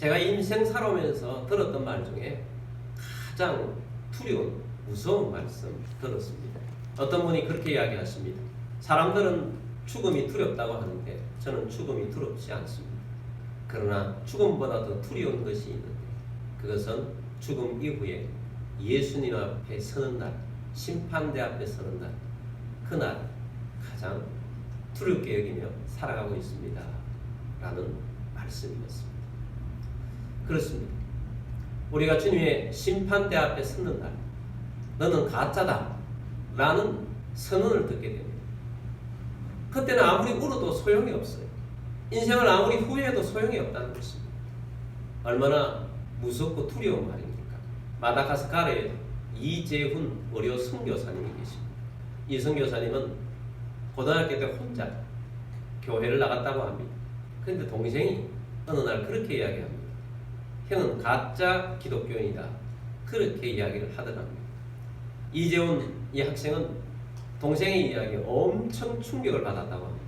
제가 인생 살아오면서 들었던 말 중에 가장 두려운 무서운 말씀 들었습니다. 어떤 분이 그렇게 이야기하십니다. 사람들은 죽음이 두렵다고 하는데 저는 죽음이 두렵지 않습니다. 그러나 죽음보다 더 두려운 것이 있는데 그것은 죽음 이후에 예수님 앞에 서는 날, 심판대 앞에 서는 날, 그날 가장 두렵게 여기며 살아가고 있습니다 라는 말씀이었습니다. 그렇습니다. 우리가 주님의 심판대 앞에 섰는 날 너는 가짜다 라는 선언을 듣게 됩니다. 그때는 아무리 울어도 소용이 없어요. 인생을 아무리 후회해도 소용이 없다는 것입니다. 얼마나 무섭고 두려운 말입니까? 마다가스카르에 이재훈 의료 선교사님이 계십니다. 이 선교사님은 고등학교 때 혼자 교회를 나갔다고 합니다. 그런데 동생이 어느 날 그렇게 이야기합니다. 형은 가짜 기독교인이다. 그렇게 이야기를 하더랍니다. 이재훈 이 학생은 동생의 이야기에 엄청 충격을 받았다고 합니다.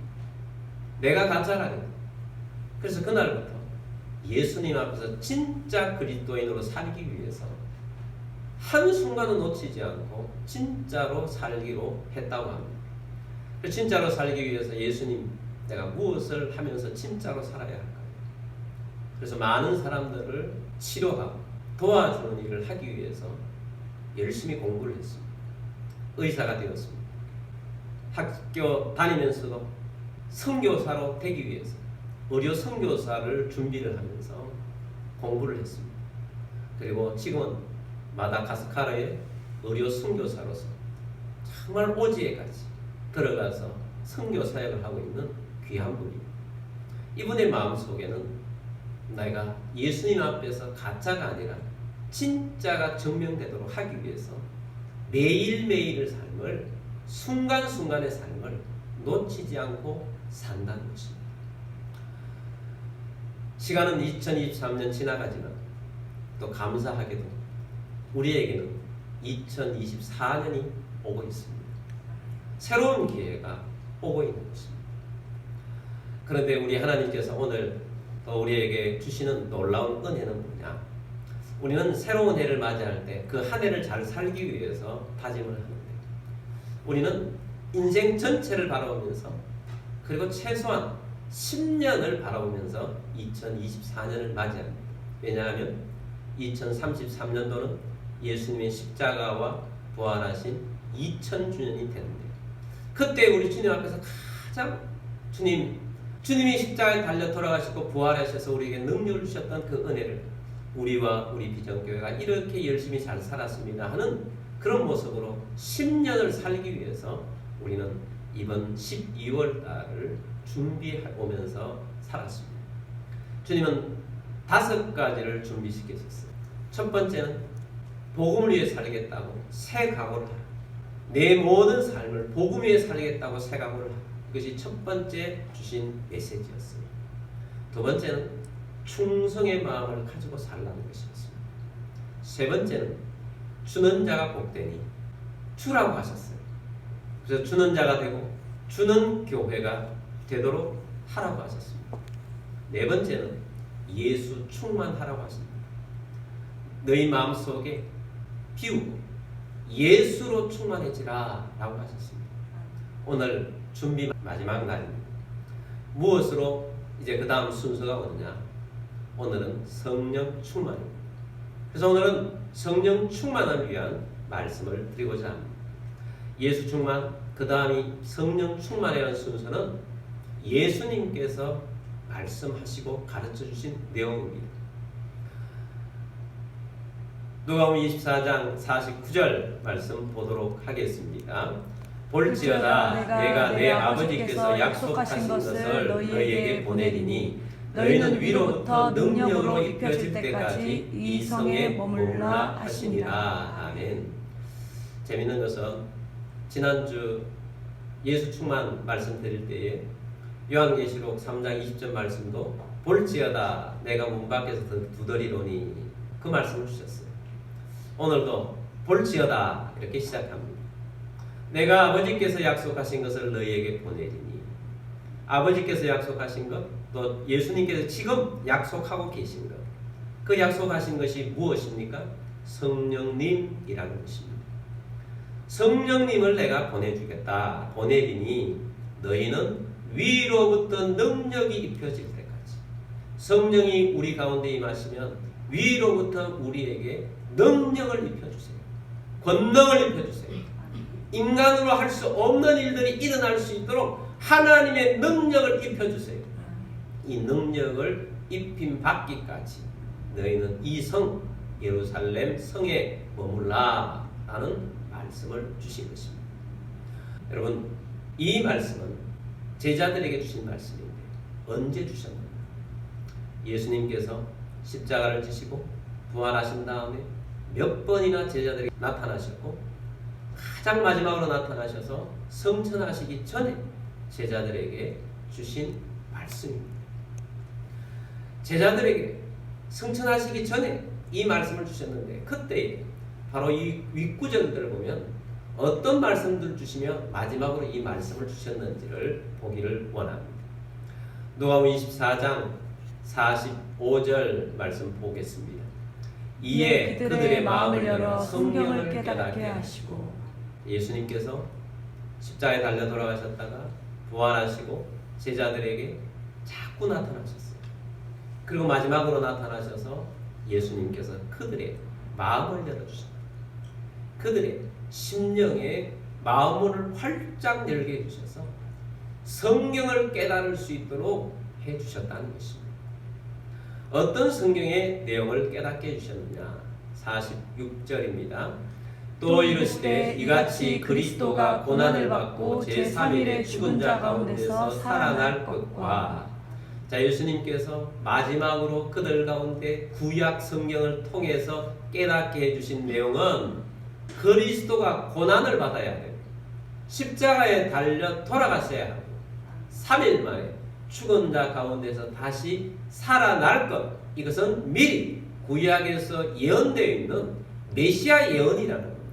내가 가짜라니. 그래서 그날부터 예수님 앞에서 진짜 그리스도인으로 살기 위해서 한순간은 놓치지 않고 진짜로 살기로 했다고 합니다. 진짜로 살기 위해서 예수님 내가 무엇을 하면서 진짜로 살아야 할까요? 그래서 많은 사람들을 치료하고 도와주는 일을 하기 위해서 열심히 공부를 했습니다. 의사가 되었습니다. 학교 다니면서도 선교사로 되기 위해서 의료 선교사를 준비를 하면서 공부를 했습니다. 그리고 지금은 마다가스카르의 의료 선교사로서 정말 오지에까지 들어가서 선교 사역을 하고 있는 귀한 분입니다. 이분의 마음속에는 내가 예수님 앞에서 가짜가 아니라 진짜가 증명되도록 하기 위해서 매일매일의 삶을 순간순간의 삶을 놓치지 않고 산다는 것입니다. 시간은 2023년 지나가지만 또 감사하게도 우리에게는 2024년이 오고 있습니다. 새로운 기회가 오고 있는 것입니다. 그런데 우리 하나님께서 오늘 또 우리에게 주시는 놀라운 은혜는 뭐냐? 우리는 새로운 해를 맞이할 때 그 한 해를 잘 살기 위해서 다짐을 하는데 우리는 인생 전체를 바라보면서 그리고 최소한 10년을 바라보면서 2024년을 맞이합니다. 왜냐하면 2033년도는 예수님의 십자가와 부활하신 2000주년이 되는데 그때 우리 주님 앞에서 가장 주님이 십자가에 달려 돌아가시고 부활하셔서 우리에게 능력을 주셨던 그 은혜를 우리와 우리 비전교회가 이렇게 열심히 잘 살았습니다 하는 그런 모습으로 10년을 살기 위해서 우리는 이번 12월 달을 준비해오면서 살았습니다. 주님은 5가지를 준비시키셨어요. 첫 번째는 복음을 위해 살겠다고 새 각오를 하라. 내 모든 삶을 복음 위해 살겠다고 새 각오를 하라. 이것이 첫 번째 주신 메시지였어요. 두 번째는 충성의 마음을 가지고 살라는 것이었습니다. 세 번째는 주는 자가 복되니 주라고 하셨어요. 그래서 주는 자가 되고 주는 교회가 되도록 하라고 하셨습니다. 네 번째는 예수 충만하라고 하십니다. 너희 마음속에 비우고 예수로 충만해지라 라고 하셨습니다. 오늘 준비 마지막 날입니다. 무엇으로 이제 그 다음 순서가 오느냐? 오늘은 성령 충만입니다. 그래서 오늘은 성령 충만을 위한 말씀을 드리고자 합니다. 예수 충만, 그 다음이 성령 충만이라는 순서는 예수님께서 말씀하시고 가르쳐 주신 내용입니다. 누가복음 24장 49절 말씀 보도록 하겠습니다. 볼지어다 내가 내 아버지께서 약속하신 것을 너희에게 보내리니 너희는 위로부터 능력으로 입혀질 때까지 이 성에 머물라 하시니라. 아멘. 재밌는 것은 지난주 예수 충만 말씀드릴 때에 요한계시록 3장 20절 말씀도 볼지어다 내가 문 밖에서 두드리노니 그 말씀을 주셨어요. 오늘도 볼지어다 이렇게 시작합니다. 내가 아버지께서 약속하신 것을 너희에게 보내리니 아버지께서 약속하신 것 또 예수님께서 지금 약속하고 계신 것 그 약속하신 것이 무엇입니까? 성령님이라는 것입니다. 성령님을 내가 보내주겠다. 보내리니 너희는 위로부터 능력이 입혀질 때까지. 성령이 우리 가운데 임하시면 위로부터 우리에게 능력을 입혀주세요. 권능을 입혀주세요. 인간으로 할 수 없는 일들이 일어날 수 있도록 하나님의 능력을 입혀주세요. 이 능력을 입힘 받기까지 너희는 이 성 예루살렘 성에 머물라 라는 말씀을 주신 것입니다. 여러분, 이 말씀은 제자들에게 주신 말씀인데 언제 주셨는가? 예수님께서 십자가를 지시고 부활하신 다음에 몇 번이나 제자들에게 나타나셨고 가장 마지막으로 나타나셔서 성천하시기 전에 제자들에게 주신 말씀입니다. 제자들에게 성천하시기 전에 이 말씀을 주셨는데 그때 바로 이 윗구절들을 보면 어떤 말씀들을 주시며 마지막으로 이 말씀을 주셨는지를 보기를 원합니다. 누가복음 24장 45절 말씀 보겠습니다. 이에 그들의 마음을 열어 성경을 깨닫게 하시고. 예수님께서 십자가에 달려 돌아가셨다가 부활하시고 제자들에게 자꾸 나타나셨어요. 그리고 마지막으로 나타나셔서 예수님께서 그들의 마음을 열어주셨다. 그들의 심령의 마음을 활짝 열게 해주셔서 성경을 깨달을 수 있도록 해주셨다는 것입니다. 어떤 성경의 내용을 깨닫게 해주셨느냐? 46절입니다. 또 이르시되 이같이 그리스도가 고난을 받고 제3일에 죽은 자 가운데서 살아날 것과. 자, 예수님께서 마지막으로 그들 가운데 구약 성경을 통해서 깨닫게 해주신 내용은 그리스도가 고난을 받아야 돼요. 십자가에 달려 돌아가셔야 하고 3일 만에 죽은 자 가운데서 다시 살아날 것. 이것은 미리 구약에서 예언되어 있는 메시아 예언이라는 겁니다.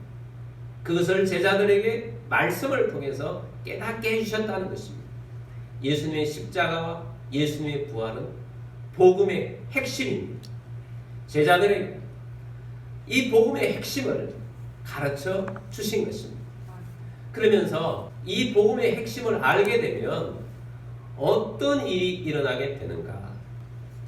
그것을 제자들에게 말씀을 통해서 깨닫게 해주셨다는 것입니다. 예수님의 십자가와 예수님의 부활은 복음의 핵심입니다. 제자들에게 이 복음의 핵심을 가르쳐 주신 것입니다. 그러면서 이 복음의 핵심을 알게 되면 어떤 일이 일어나게 되는가?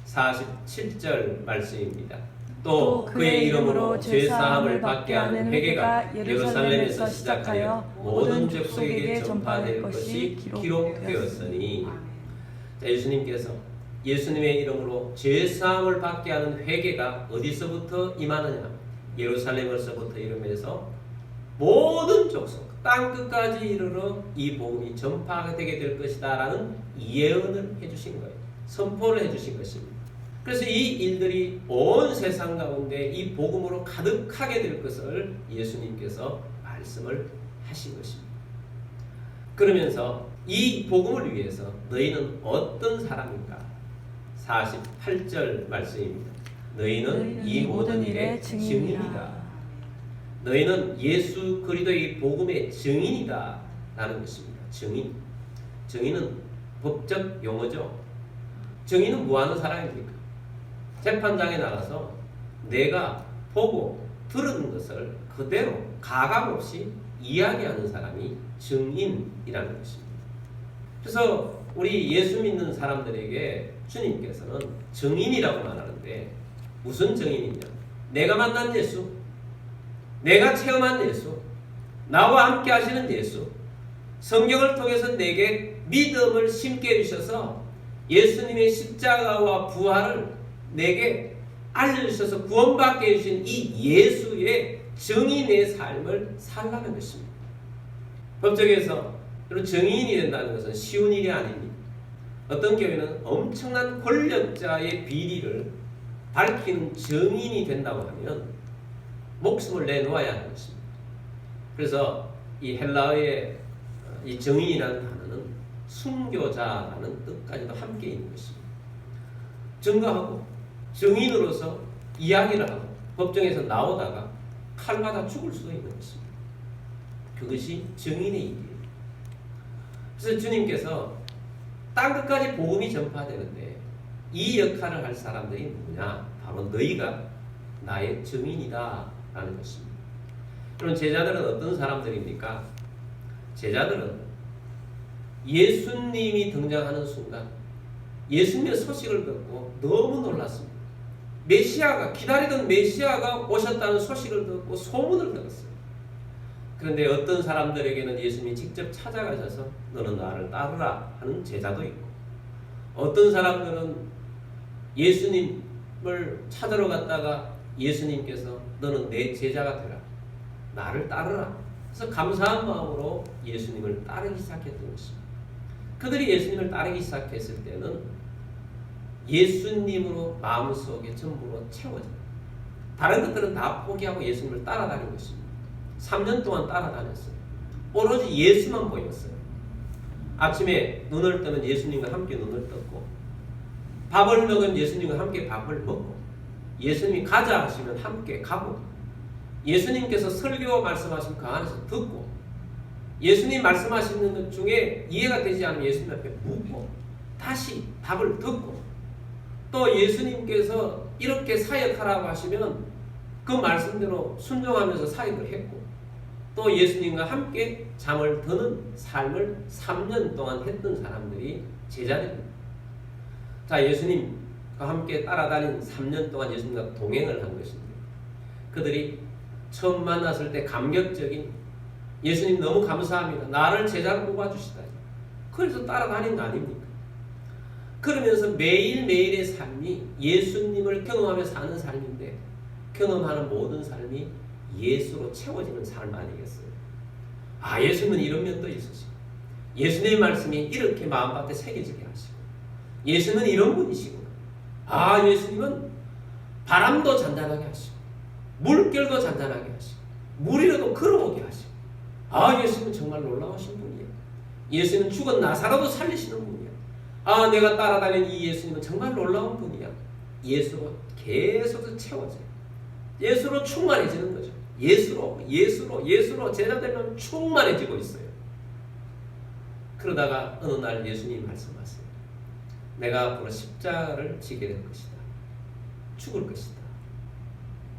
47절 말씀입니다. 또 그의 이름으로 죄사함을 받게 하는 회개가 예루살렘에서 시작하여 모든 족속에게 전파될 것이 기록되었으니. 자, 예수님께서 예수님의 이름으로 죄사함을 받게 하는 회개가 어디서부터 임하느냐? 예루살렘에서부터 이르면서 모든 족속 땅 끝까지 이르러 이 복음이 전파되게 될 것이다 라는 예언을 해주신 거예요. 선포를 해주신 것입니다. 그래서 이 일들이 온 세상 가운데 이 복음으로 가득하게 될 것을 예수님께서 말씀을 하신 것입니다. 그러면서 이 복음을 위해서 너희는 어떤 사람인가? 48절 말씀입니다. 너희는 이 모든 일의 증인이다. 너희는 예수 그리스도의 복음의 증인이다 라는 것입니다. 증인. 증인은 법적 용어죠. 증인은 뭐하는 사람입니까? 재판장에 나가서 내가 보고 들은 것을 그대로 가감없이 이야기하는 사람이 증인이라는 것입니다. 그래서 우리 예수 믿는 사람들에게 주님께서는 증인이라고 말하는데 무슨 증인이냐? 내가 만난 예수, 내가 체험한 예수, 나와 함께 하시는 예수, 성경을 통해서 내게 믿음을 심게 해주셔서 예수님의 십자가와 부활을 내게 알려주셔서 구원받게 해주신 이 예수의 증인의 삶을 살라는 것입니다. 법정에서 증인이 된다는 것은 쉬운 일이 아닙니다. 어떤 경우에는 엄청난 권력자의 비리를 밝히는 증인이 된다고 하면 목숨을 내놓아야 하는 것입니다. 그래서 이 헬라어의 이 증인이라는 단어는 순교자라는 뜻까지도 함께 있는 것입니다. 증거하고 증인으로서 이야기를 하고 법정에서 나오다가 칼 맞아 죽을 수도 있는 것입니다. 그것이 증인의 일이에요. 그래서 주님께서 땅 끝까지 복음이 전파되는데 이 역할을 할 사람들이 누구냐? 바로 너희가 나의 증인이다 라는 것입니다. 그럼 제자들은 어떤 사람들입니까? 제자들은 예수님이 등장하는 순간 예수님의 소식을 듣고 너무 놀랐습니다. 기다리던 메시아가 오셨다는 소식을 듣고 소문을 들었어요. 그런데 어떤 사람들에게는 예수님이 직접 찾아가셔서 너는 나를 따르라 하는 제자도 있고, 어떤 사람들은 예수님을 찾으러 갔다가 예수님께서 너는 내 제자가 되라, 나를 따르라. 그래서 감사한 마음으로 예수님을 따르기 시작했던 것입니다. 그들이 예수님을 따르기 시작했을 때는 예수님으로 마음속에 전부로 채워져요. 다른 것들은 다 포기하고 예수님을 따라다닌 것입니다. 3년 동안 따라다녔어요. 오로지 예수만 보였어요. 아침에 눈을 뜨면 예수님과 함께 눈을 떴고, 밥을 먹으면 예수님과 함께 밥을 먹고, 예수님이 가자 하시면 함께 가고, 예수님께서 설교 말씀하시면 그 안에서 듣고, 예수님 말씀하시는 것 중에 이해가 되지 않으면 예수님 앞에 묻고, 다시 답을 듣고, 또 예수님께서 이렇게 사역하라고 하시면 그 말씀대로 순종하면서 사역을 했고, 또 예수님과 함께 잠을 드는 삶을 3년 동안 했던 사람들이 제자들입니다. 자, 예수님과 함께 따라다닌 3년 동안 예수님과 동행을 한 것인데, 그들이 처음 만났을 때 감격적인 예수님 너무 감사합니다, 나를 제자로 뽑아주시다니, 그래서 따라다닌 거 아닙니까? 그러면서 매일매일의 삶이 예수님을 경험하며 사는 삶인데, 경험하는 모든 삶이 예수로 채워지는 삶 아니겠어요? 아, 예수님은 이런 면도 있으시고, 예수님의 말씀이 이렇게 마음밭에 새겨지게 하시고, 예수님은 이런 분이시고, 아, 예수님은 바람도 잔잔하게 하시고, 물결도 잔잔하게 하시고, 물이라도 걸어오게 하시고, 아, 예수님은 정말 놀라우신 분이에요. 예수님은 죽은 나사로도 살리시는 분이에요. 아, 내가 따라다니는 이 예수님은 정말 놀라운 분이야. 예수로 계속 채워져요. 예수로 충만해지는 거죠. 예수로 제자들만 충만해지고 있어요. 그러다가 어느 날 예수님이 말씀하세요. 내가 앞으로 십자가를 지게 될 것이다. 죽을 것이다.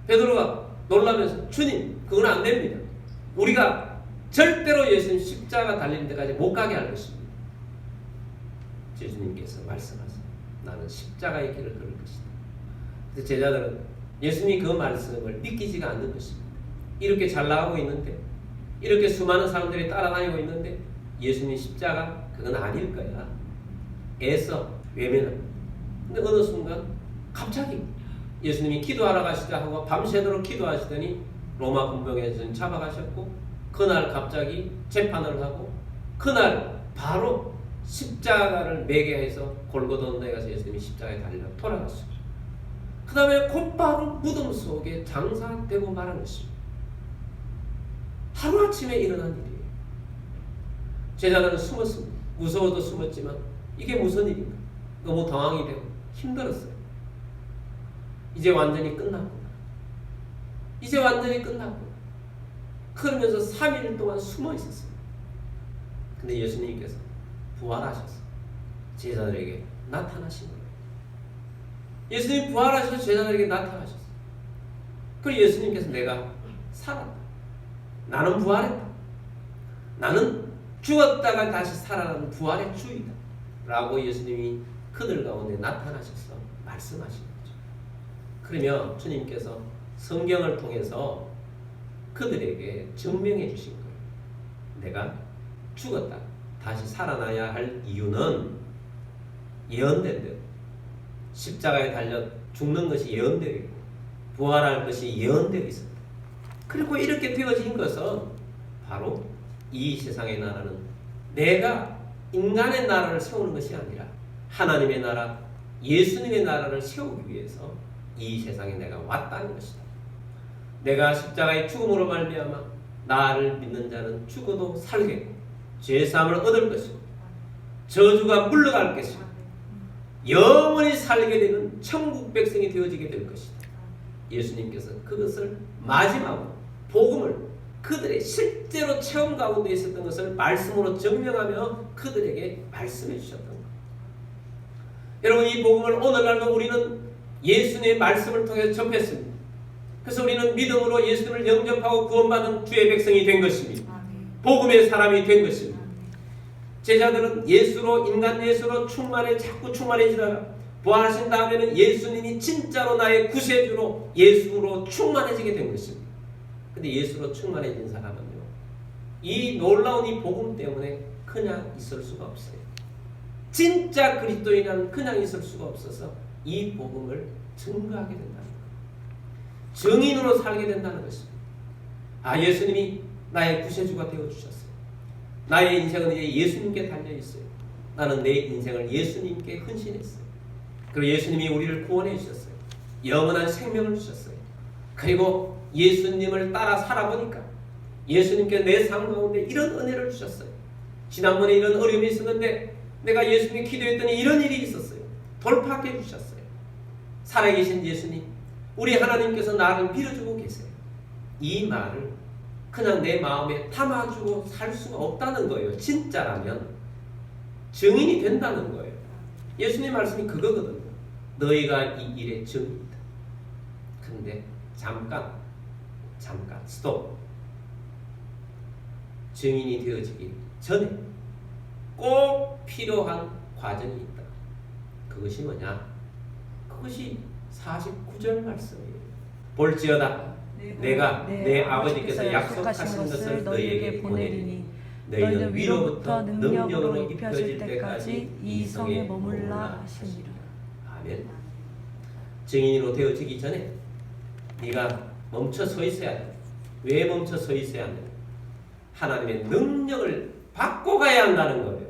베드로가 놀라면서 주님, 그건 안 됩니다. 우리가 절대로 예수님 십자가 달리는 데까지 못 가게 할 것입니다. 예수님께서 말씀하세요. 나는 십자가의 길을 걸을 것이다. 그래서 제자들은 예수님이 그 말씀을 믿기지가 않는 것입니다. 이렇게 잘 나가고 있는데, 이렇게 수많은 사람들이 따라다니고 있는데 예수님 십자가 그건 아닐 거야. 애써 외면을. 근데 어느 순간 갑자기 예수님이 기도하러 가시자 하고 밤새도록 기도하시더니 로마 군병에서 잡아가셨고, 그날 갑자기 재판을 하고, 그날 바로 십자가를 매게 해서 골고다 언덕에 가서 예수님이 십자가에 달려 돌아갔어요. 그 다음에 곧바로 무덤 속에 장사되고 말한 것입니다. 하루아침에 일어난 일이에요. 제자들은 숨었습니다. 무서워도 숨었지만 이게 무슨 일인가? 너무 당황이 되고 힘들었어요. 이제 완전히 끝났구나. 이제 완전히 끝났구나. 그러면서 3일 동안 숨어 있었어요. 근데 예수님께서 부활하셔서 제자들에게 나타나신 거예요. 예수님 부활하셔서 제자들에게 나타나셨어요. 그리고 예수님께서 내가 살았다. 나는 부활했다. 나는 죽었다가 다시 살아나는 부활의 주이다. 라고 예수님이 그들 가운데 나타나셔서 말씀하신 거죠. 그러면 주님께서 성경을 통해서 그들에게 증명해 주신 거예요. 내가 죽었다. 다시 살아나야 할 이유는 예언된 대로, 십자가에 달려 죽는 것이 예언되어 있고 부활할 것이 예언되어 있었다. 그리고 이렇게 되어진 것은 바로 이 세상의 나라는 내가 인간의 나라를 세우는 것이 아니라 하나님의 나라, 예수님의 나라를 세우기 위해서 이 세상에 내가 왔다는 것이다. 내가 십자가의 죽음으로 말미암아 나를 믿는 자는 죽어도 살겠고 죄사함을 얻을 것이고 저주가 물러갈 것이고 영원히 살게 되는 천국 백성이 되어지게 될 것이다. 예수님께서 그것을 마지막으로 복음을 그들의 실제로 체험 가운데 있었던 것을 말씀으로 증명하며 그들에게 말씀해 주셨던 거예요. 여러분, 이 복음을 오늘날도 우리는 예수님의 말씀을 통해 접했습니다. 그래서 우리는 믿음으로 예수님을 영접하고 구원받은 주의 백성이 된 것입니다. 복음의 사람이 된 것입니다. 제자들은 예수로, 인간 예수로 자꾸 충만해지다가 부활하신 다음에는 예수님이 진짜로 나의 구세주로 예수로 충만해지게 된 것입니다. 근데 예수로 충만해진 사람은요, 이 놀라운 이 복음 때문에 그냥 있을 수가 없어요. 진짜 그리스도인은 그냥 있을 수가 없어서 이 복음을 증거하게 된다는 거예요. 증인으로 살게 된다는 것입니다. 예수님이 나의 구세주가 되어주셨어요. 나의 인생은 이제 예수님께 달려있어요. 나는 내 인생을 예수님께 헌신했어요. 그리고 예수님이 우리를 구원해 주셨어요. 영원한 생명을 주셨어요. 그리고 예수님을 따라 살아보니까 예수님께 내 삶 가운데 이런 은혜를 주셨어요. 지난번에 이런 어려움이 있었는데 내가 예수님 기도했더니 이런 일이 있었어요. 돌파해 주셨어요. 살아계신 예수님, 우리 하나님께서 나를 밀어주고 계세요. 이 말을 그냥 내 마음에 담아주고 살 수가 없다는 거예요. 진짜라면 증인이 된다는 거예요. 예수님 말씀이 그거거든요. 너희가 이 일의 증인이다. 근데 잠깐 스톱. 증인이 되어지기 전에 꼭 필요한 과정이 있다. 그것이 뭐냐? 그것이 49절 말씀이에요. 볼지어다 내가 내 아버지께서 약속하신 것을 너희에게 보내리니 너희는 위로부터 능력으로 입혀질 때까지 이 성에 머물라 하시니라. 아멘. 증인으로 되어지기 전에 네가 멈춰 서 있어야 돼. 왜 멈춰 서 있어야 하냐? 하나님의 능력을 받고 가야 한다는 거예요.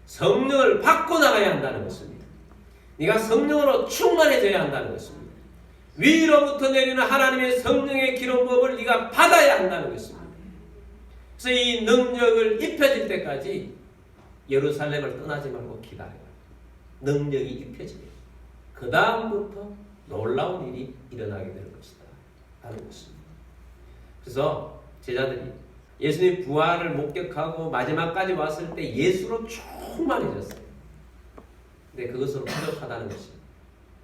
성령을 받고 나가야 한다는 것입니다. 네가 성령으로 충만해져야 한다는 것입니다. 위로부터 내리는 하나님의 성령의 기름 부음을 네가 받아야 한다는 것입니다. 그래서 이 능력을 입혀질 때까지 예루살렘을 떠나지 말고 기다려요. 능력이 입혀지게. 그 다음부터 놀라운 일이 일어나게 될 것이다 하는 것입니다. 그래서 제자들이 예수님 부활을 목격하고 마지막까지 왔을 때 예수로 충만해졌어요. 근데 그것으로 부족하다는 것입니다.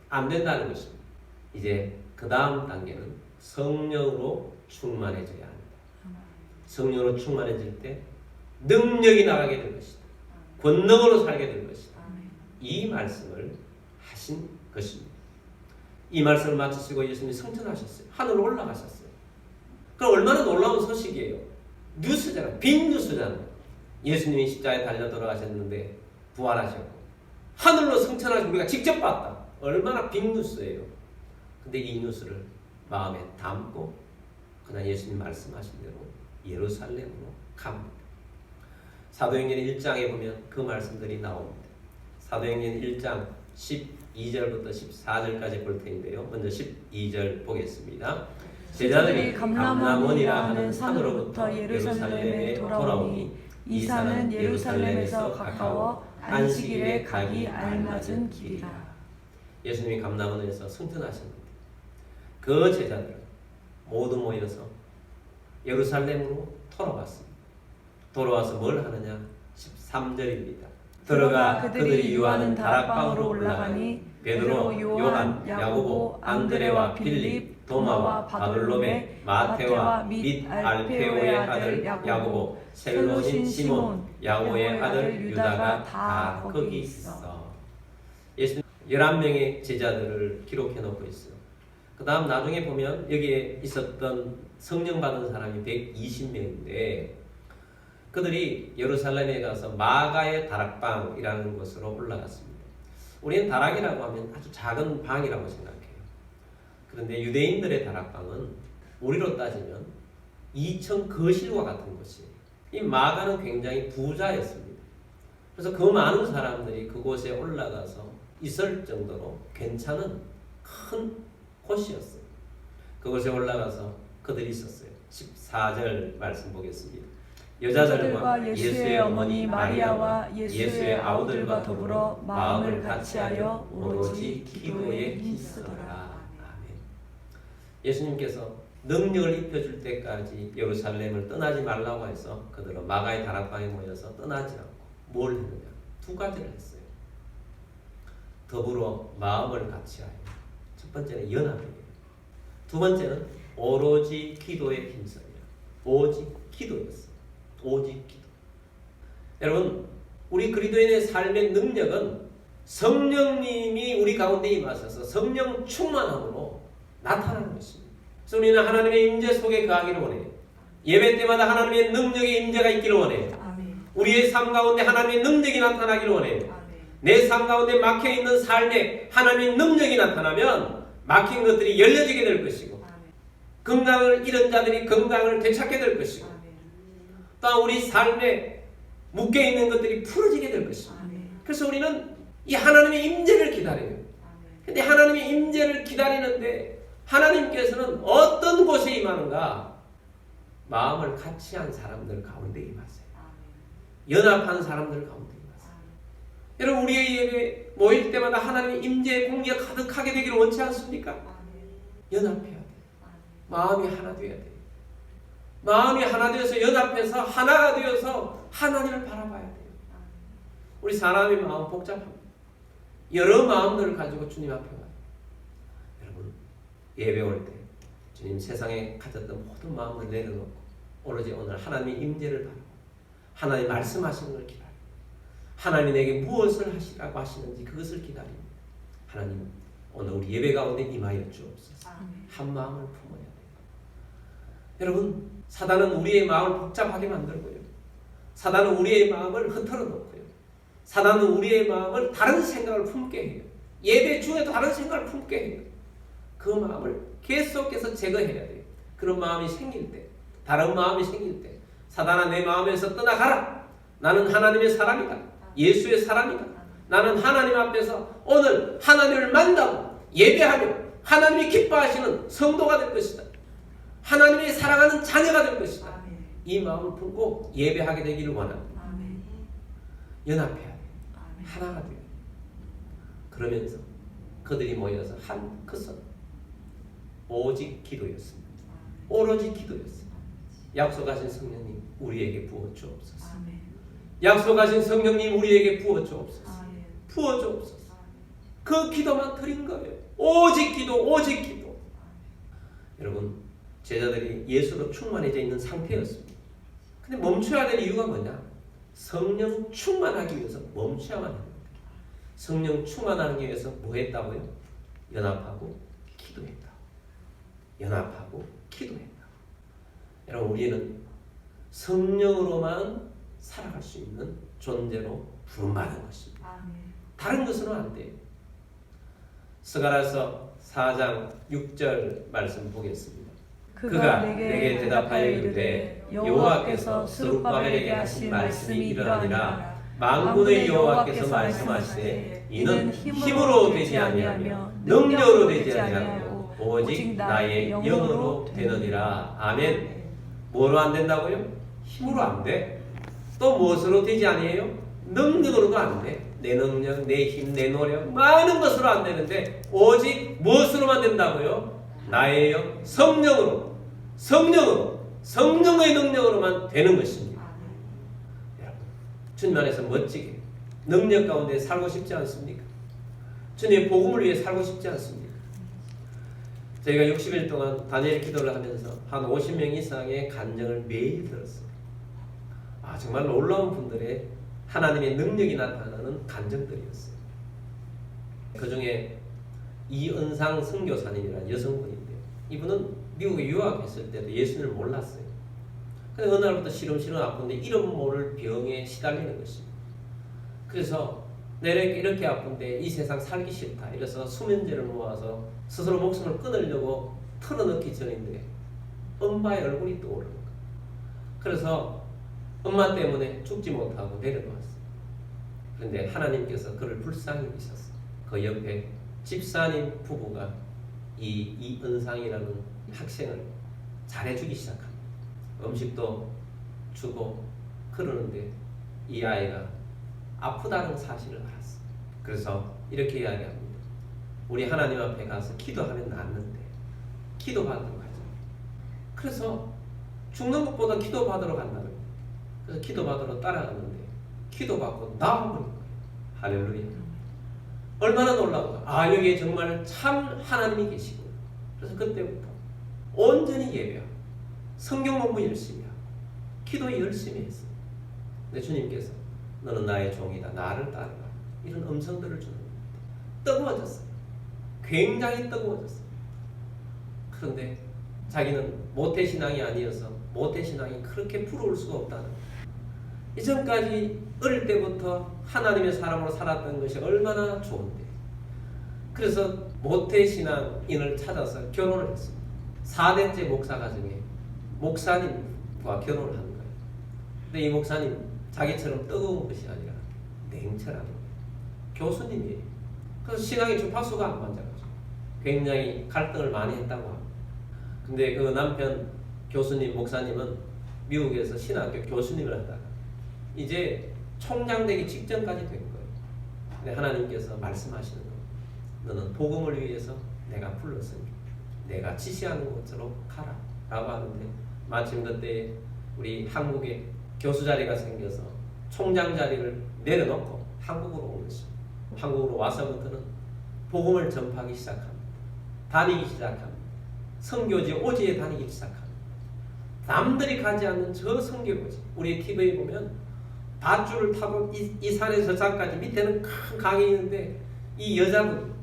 안 된다는 것입니다. 이제 그 다음 단계는 성령으로 충만해져야 합니다. 성령으로 충만해질 때 능력이 나가게 될 것이다. 권능으로 살게 될 것이다. 이 말씀을 하신 것입니다. 이 말씀을 마치시고 예수님이 승천하셨어요. 하늘로 올라가셨어요. 그럼 얼마나 놀라운 소식이에요. 뉴스잖아요. 빅 뉴스잖아요. 예수님이 십자가에 달려 돌아가셨는데 부활하셨고 하늘로 승천하시고 우리가 직접 봤다. 얼마나 빅 뉴스예요. 근데 이 뉴스를 마음에 담고 그냥 예수님 말씀하신 대로 예루살렘으로 갑니다. 사도행전 1장에 보면 그 말씀들이 나옵니다. 사도행전 1장 12절부터 14절까지 볼 텐데요. 먼저 12절 보겠습니다. 제자들이 감람원이라 하는 산으로부터 예루살렘에 돌아오니 이 산은 예루살렘에서 가까워 안식일에 가기 알맞은 길이라. 예수님이 감람원에서 승천하셨는데 그 제자들은 모두 모여서 예루살렘으로 돌아왔습니다. 돌아와서 뭘 하느냐? 13절입니다. 들어가 그들이 유하는 다락방으로 올라가니 베드로, 요한, 야고보, 안드레와 빌립, 도마와 바돌로메, 마테와 및 알페오의 아들 야고보, 셀로신 시몬, 야고의 아들 유다가 다 거기 있어. 예수님 11명의 제자들을 기록해 놓고 있어요. 그 다음 나중에 보면 여기에 있었던 성령 받은 사람이 120명인데 그들이 예루살렘에 가서 마가의 다락방이라는 곳으로 올라갔습니다. 우리는 다락이라고 하면 아주 작은 방이라고 생각해요. 그런데 유대인들의 다락방은 우리로 따지면 2층 거실과 같은 곳이에요. 이 마가는 굉장히 부자였습니다. 그래서 그 많은 사람들이 그곳에 올라가서 있을 정도로 괜찮은 큰 곳이었어요. 그곳에 올라가서 그들이 있었어요. 14절 말씀 보겠습니다. 여자들과 예수의 어머니 마리아와 예수의 아우들과 더불어 마음을 같이하여 오로지 기도에 힘쓰더라. 아멘. 예수님께서 능력을 입혀줄 때까지 예루살렘을 떠나지 말라고 해서 그들은 마가의 다락방에 모여서 떠나지 않고 뭘 했느냐? 두 가지를 했어요. 더불어 마음을 같이하여. 첫 번째는 연합이에요. 두 번째는 오로지 기도에 힘써요. 오직 기도였어요. 오직 기도. 여러분, 우리 그리스도인의 삶의 능력은 성령님이 우리 가운데 임하셔서 성령 충만함으로 나타나는 것입니다. 그래서 우리는 하나님의 임재 속에 거하기를 원해요. 예배 때마다 하나님의 능력의 임재가 있기를 원해요. 우리의 삶 가운데 하나님의 능력이 나타나기를 원해요. 내 삶 가운데 막혀있는 삶에 하나님의 능력이 나타나면 막힌 것들이 열려지게 될 것이고, 건강을 잃은 자들이 건강을 되찾게 될 것이고, 또 우리 삶에 묶여있는 것들이 풀어지게 될 것입니다. 그래서 우리는 이 하나님의 임재를 기다려요. 근데 하나님의 임재를 기다리는데 하나님께서는 어떤 곳에 임하는가? 마음을 같이 한 사람들 가운데 임하세요. 연합한 사람들 가운데 임하세요. 여러분, 우리의 예배 모일 때마다 하나님의 임재의 공기가 가득하게 되기를 원치 않습니까? 연합해야 돼요. 마음이 하나 되어야 돼요. 마음이 하나 되어서 연합해서 하나가 되어서 하나님을 바라봐야 돼요. 우리 사람의 마음 복잡합니다. 여러 마음들을 가지고 주님 앞에 와요. 여러분, 예배 올 때 주님 세상에 가졌던 모든 마음을 내려놓고 오로지 오늘 하나님의 임재를 바라고 하나님 말씀하시는 걸 기다리고 하나님이 내게 무엇을 하시라고 하시는지 그것을 기다리고 하나님 오늘 우리 예배 가운데 임하여 주옵소서. 한 마음을 품어야 돼요. 여러분, 사단은 우리의 마음을 복잡하게 만들고요. 사단은 우리의 마음을 흐트러 놓고요. 사단은 우리의 마음을 다른 생각을 품게 해요. 예배 중에도 다른 생각을 품게 해요. 그 마음을 계속해서 제거해야 돼요. 그런 마음이 생길 때, 다른 마음이 생길 때 사단아, 내 마음에서 떠나가라. 나는 하나님의 사람이다. 예수의 사람이다. 나는 하나님 앞에서 오늘 하나님을 만나고 예배하며 하나님이 기뻐하시는 성도가 될 것이다. 하나님이 사랑하는 자녀가 될 것이다. 이 마음을 품고 예배하게 되기를 원합니다. 연합해야 돼요. 하나가 돼요. 그러면서 그들이 모여서 한 것은 오직 기도였습니다. 오로지 기도였습니다. 약속하신 성령님 우리에게 부어 주옵소서. 약속하신 성령님 우리에게 부어 주옵소서. 부어 주옵소서. 그 기도만 드린 거예요. 오직 기도, 오직 기도. 여러분, 제자들이 예수로 충만해져 있는 상태였습니다. 근데 멈춰야 될 이유가 뭐냐? 성령 충만하기 위해서 멈춰야만 합니다. 성령 충만하기 위해서 뭐 했다고요? 연합하고 기도했다. 연합하고 기도했다. 여러분, 우리는 성령으로만 살아갈 수 있는 존재로 부름받은 것입니다. 다른 것으로는 안 돼요. 스가랴서 4장 6절 말씀 보겠습니다. 그가 내게 대답하여 이르되 여호와께서 스룹바벨에게 하신 말씀이 이러하니라. 만군의 여호와께서 말씀하시되 이는 힘으로 되지 아니하며 능력으로 되지 아니하고 오직 나의 영으로 되느니라. 아멘. 뭐로 안 된다고요? 힘으로 안 돼. 또 무엇으로 되지 아니해요? 능력으로도 안 돼. 내 능력, 내 힘, 내 노력 많은 것으로 안 되는데 오직 무엇으로만 된다고요? 나의 영, 성령으로, 성령의 능력으로만 되는 것입니다. 여러분, 주님 안에서 멋지게 능력 가운데 살고 싶지 않습니까? 주님의 복음을 위해 살고 싶지 않습니까? 저희가 60일 동안 다니엘 기도를 하면서 한 50명 이상의 간증을 매일 들었어요. 정말 놀라운 분들의 하나님의 능력이 나타나는 간증들이었어요. 그 중에 이은상 선교사님이라는 여성분인데, 이분은 미국에 유학했을 때도 예수님을 몰랐어요. 근데 어느 날부터 시름시름 아픈데 이름 모를 병에 시달리는 것입니다. 그래서 내가 이렇게 아픈데 이 세상 살기 싫다. 이래서 수면제를 모아서 스스로 목숨을 끊으려고 털어넣기 전인데 엄마의 얼굴이 떠오르는 거예요. 그래서 엄마 때문에 죽지 못하고 내려놓았어요. 그런데 하나님께서 그를 불쌍히 여기셨어요. 그 옆에 집사님 부부가 이 이은상이라는 학생을 잘해주기 시작합니다. 음식도 주고 그러는데 이 아이가 아프다는 사실을 알았어요. 그래서 이렇게 이야기합니다. 우리 하나님 앞에 가서 기도하면 낫는데 기도받으러 가자. 그래서 죽는 것보다 기도받으러 간다는 거예요. 그래서 기도받으러 따라갔는데 기도받고 나아버린 거예요. 할렐루야. 얼마나 놀라운가. 아, 여기에 정말 참 하나님이 계시고. 그래서 그때부터 온전히 예배하고 성경 공부 열심히 하고 기도 열심히 했어요. 근데 주님께서 너는 나의 종이다, 나를 따르라, 이런 음성들을 주는 겁니다. 뜨거워졌어요. 굉장히 뜨거워졌어요. 그런데 자기는 모태신앙이 아니어서 모태신앙이 그렇게 부러울 수가 없다는 거예요. 이전까지 어릴 때부터 하나님의 사람으로 살았던 것이 얼마나 좋은데, 그래서 모태신앙인을 찾아서 결혼을 했습니다. 4대째 목사 가정에 목사님과 결혼을 한 거예요. 근데 이 목사님 자기처럼 뜨거운 것이 아니라 냉철한 거예요. 교수님이에요. 그래서 신앙의 주파수가 안 맞아가지고 굉장히 갈등을 많이 했다고 합니다. 근데 그 남편 교수님 목사님은 미국에서 신학교 교수님을 하다가 이제 총장 되기 직전까지 된 거예요. 근데 하나님께서 말씀하시는 거예요. 너는 복음을 위해서 내가 불렀으니 내가 지시하는 곳으로 가라 라고 하는데, 마침 그때 우리 한국에 교수 자리가 생겨서 총장 자리를 내려놓고 한국으로 온 것입니다. 한국으로 와서부터는 복음을 전파하기 시작합니다. 다니기 시작합니다. 선교지 오지에 다니기 시작합니다. 남들이 가지 않는 저 선교지, 우리 TV에 보면 밧줄을 타고 이 산에서 저 산까지, 밑에는 큰 강이 있는데 이 여자분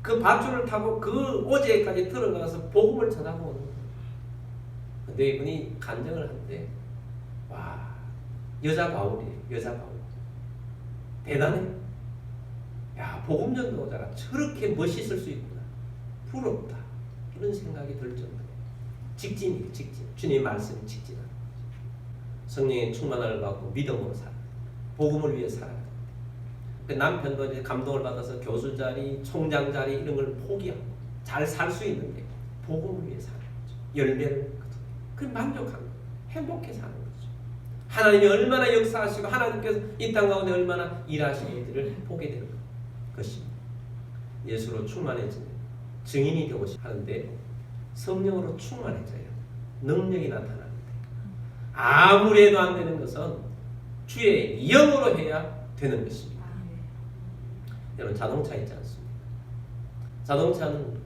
그 밧줄을 타고 그 오지에까지 들어가서 복음을 전하고 오는 거예요. 근데 이분이 간증을 하는데, 와, 여자 바울이에요. 여자 바울. 대단해. 야, 복음 전도자가 저렇게 멋있을 수 있구나. 부럽다. 이런 생각이 들 정도예요. 직진이에요, 직진. 주님 말씀이 직진하는 거죠. 성령의 충만함을 받고 믿음으로 살아요. 복음을 위해 살아요. 그 남편도 이제 감동을 받아서 교수 자리, 총장 자리 이런 걸 포기하고 잘 살 수 있는데 복음을 위해 사는 거죠. 열매를 거두고. 그 만족한 거예요. 행복해 사는 거죠. 하나님이 얼마나 역사하시고 하나님께서 이 땅 가운데 얼마나 일하시는지를 보게 되는 것입니다. 예수로 충만해지는 증인이 되고 싶어 하는데, 성령으로 충만해져야 능력이 나타나는데, 아무리 해도 안 되는 것은 주의 영으로 해야 되는 것입니다. 여러분, 자동차 있지 않습니까? 자동차는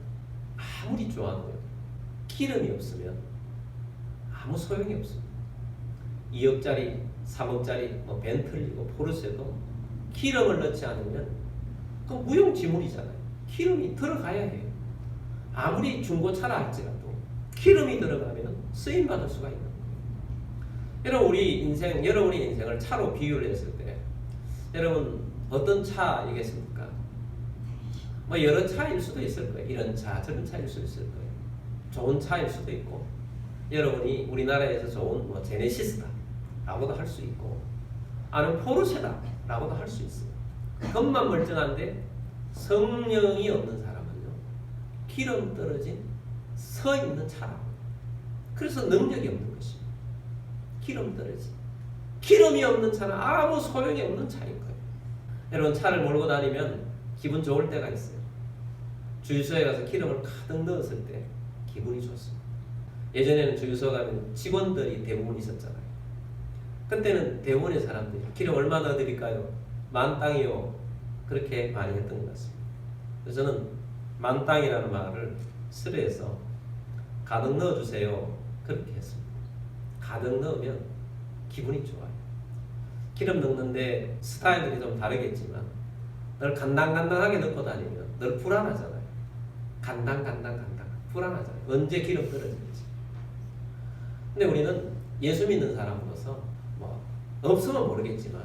아무리 좋아도요, 기름이 없으면 아무 소용이 없습니다. 2억짜리, 3억짜리 뭐 벤틀리고 포르쉐도 기름을 넣지 않으면 그 무용지물이잖아요. 기름이 들어가야 해요. 아무리 중고차라 할지라도 기름이 들어가면 쓰임받을 수가 있는 거예요. 여러분, 여러분의 인생을 차로 비유를 했을 때 여러분 어떤 차이겠습니까? 뭐 여러 차일 수도 있을 거예요. 이런 차, 저런 차일 수도 있을 거예요. 좋은 차일 수도 있고, 여러분이 우리나라에서 좋은 뭐 제네시스다 라고도 할 수 있고, 아니면 포르쉐다 라고도 할 수 있어요. 겉만 멀쩡한데 성령이 없는 사람은요, 기름 떨어진 서 있는 차라고. 그래서 능력이 없는 것입니다. 기름 떨어진, 기름이 없는 차는 아무 소용이 없는 차인 거예요. 여러분, 차를 몰고 다니면 기분 좋을 때가 있어요. 주유소에 가서 기름을 가득 넣었을 때 기분이 좋습니다. 예전에는 주유소 가면 직원들이 대부분 있었잖아요. 그때는 대부분의 사람들이 기름 얼마 넣어드릴까요? 만땅이요. 그렇게 많이 했던 것 같습니다. 그래서 저는 만땅이라는 말을 쓰레해서 가득 넣어주세요. 그렇게 했습니다. 가득 넣으면 기분이 좋아요. 기름 넣는데 스타일들이 좀 다르겠지만 늘 간당간당하게 넣고 다니면 늘 불안하잖아요. 간당 불안하잖아요. 언제 기름 떨어질지. 근데 우리는 예수 믿는 사람으로서 뭐 없으면 모르겠지만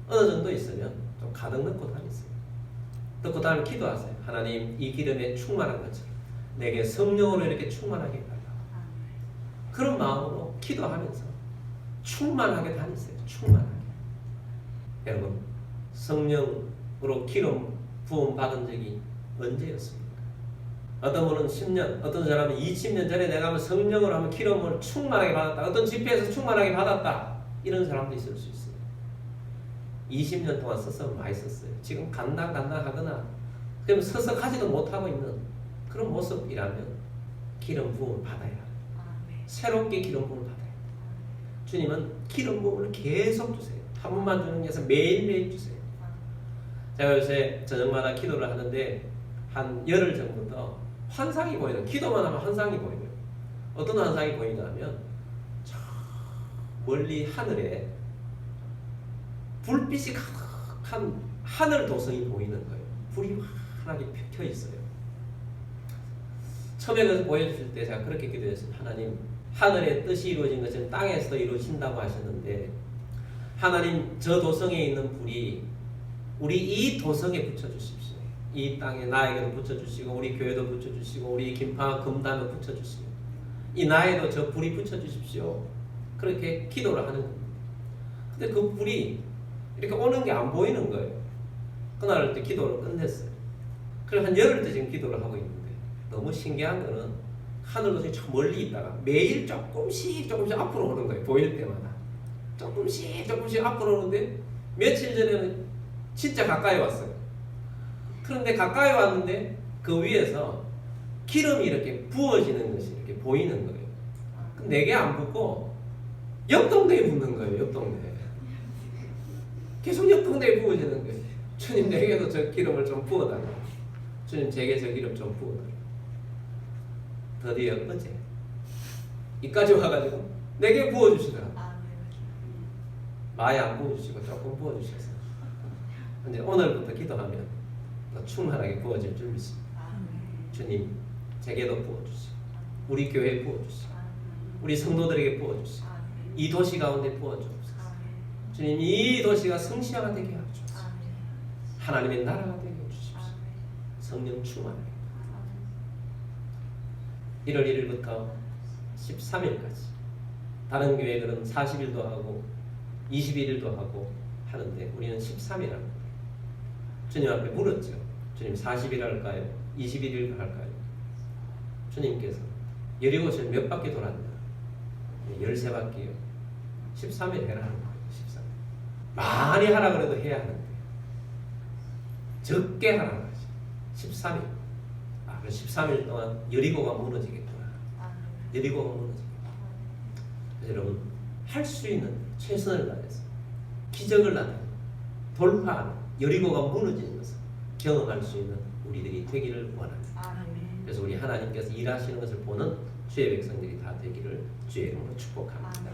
어느 정도 있으면 좀 가득 넣고 다니세요. 넣고 다니면 기도하세요. 하나님, 이 기름에 충만한 것처럼 내게 성령으로 이렇게 충만하게 해달라. 그런 마음으로 기도하면서 충만하게 다니세요. 충만하게. 여러분, 성령으로 기름 부음 받은 적이 언제였습니까? 어떤 분은 10년, 어떤 사람은 20년 전에 내가 한번 성령으로 한번 기름을 충만하게 받았다. 어떤 집회에서 충만하게 받았다. 이런 사람도 있을 수 있어요. 20년 동안 썼으면 많이 썼어요. 지금 간당하거나 그러면 서서 가지도 못하고 있는 그런 모습이라면 기름 부음을 받아야 해요. 새롭게 기름 부음을 받아야 해요. 주님은 기름 부음을 계속 주세요. 한 번만 주는 게 아니라 매일매일 주세요. 제가 요새 저녁마다 기도를 하는데 한 열흘 전부터 환상이 보이는, 기도만 하면 환상이 보이는, 어떤 환상이 보이냐 하면 저 멀리 하늘에 불빛이 가득한 하늘 도성이 보이는 거예요. 불이 환하게 켜 있어요. 처음에 그래서 보여주실 때 제가 그렇게 기도했어요. 하나님, 하늘의 뜻이 이루어진 것은 땅에서도 이루어진다고 하셨는데 하나님, 저 도성에 있는 불이 우리 이 도성에 붙여주십시오. 이 땅에 나에게도 붙여주시고 우리 교회도 붙여주시고 우리 김포 금단도 붙여주시고 이 나에도 저 불이 붙여주십시오. 그렇게 기도를 하는 겁니다. 근데 그 불이 이렇게 오는 게 안 보이는 거예요. 그날 때 기도를 끝냈어요. 그래서 한 열흘 때 지금 기도를 하고 있는데 너무 신기한 거는 하늘도 저 멀리 있다가 매일 조금씩 앞으로 오는 거예요. 보일 때마다 조금씩 앞으로 오는데 며칠 전에는 진짜 가까이 왔어요. 그런데 가까이 왔는데 그 위에서 기름이 이렇게 부어지는 것이 이렇게 보이는 거예요. 그럼 내게 안 붙고 옆 동네에 붙는 거예요. 옆 동네에. 계속 옆 동네에 부어지는 거예요. 주님, 내게도 저 기름을 좀 부어달라. 주님, 제게 저 기름 좀 부어달라. 드디어 어제 이까지 와가지고 내게 부어주시더라. 많이 안 부어주시고 조금 부어주셔서 이제 오늘부터 기도하면 더 충만하게 부어질 줄 믿습니다. 주님, 제게도 부어주시고 우리 교회에 부어주시고 우리 성도들에게 부어주시고 이 도시 가운데 부어주옵소서. 주님, 이 도시가 성시화가 되게 하옵소서. 하나님의 나라가 되게 해주십시오. 성령 충만하게. 1월 1일부터 13일까지 다른 교회들은 40일도 하고 21일도 하고 하는데 우리는 13일 합니다. 주님 앞에 물었죠. 주님, 40일 할까요? 21일 할까요? 주님께서 여리고를 몇 바퀴 돌았냐? 13바퀴요. 13일 해라 하는 거예요. 13일. 많이 하라 그래도 해야 하는데 적게 하라는 거지. 13일. 아, 그럼 13일 동안 여리고가 무너지겠구나. 여리고가 무너지겠구나. 여러분, 할 수 있는 최선을 다해서 기적을 나타내고 돌파하는 여리고가 무너지는 것을 경험할 수 있는 우리들이 되기를 원합니다. 그래서 우리 하나님께서 일하시는 것을 보는 주의 백성들이 다 되기를 주의 이름으로 축복합니다.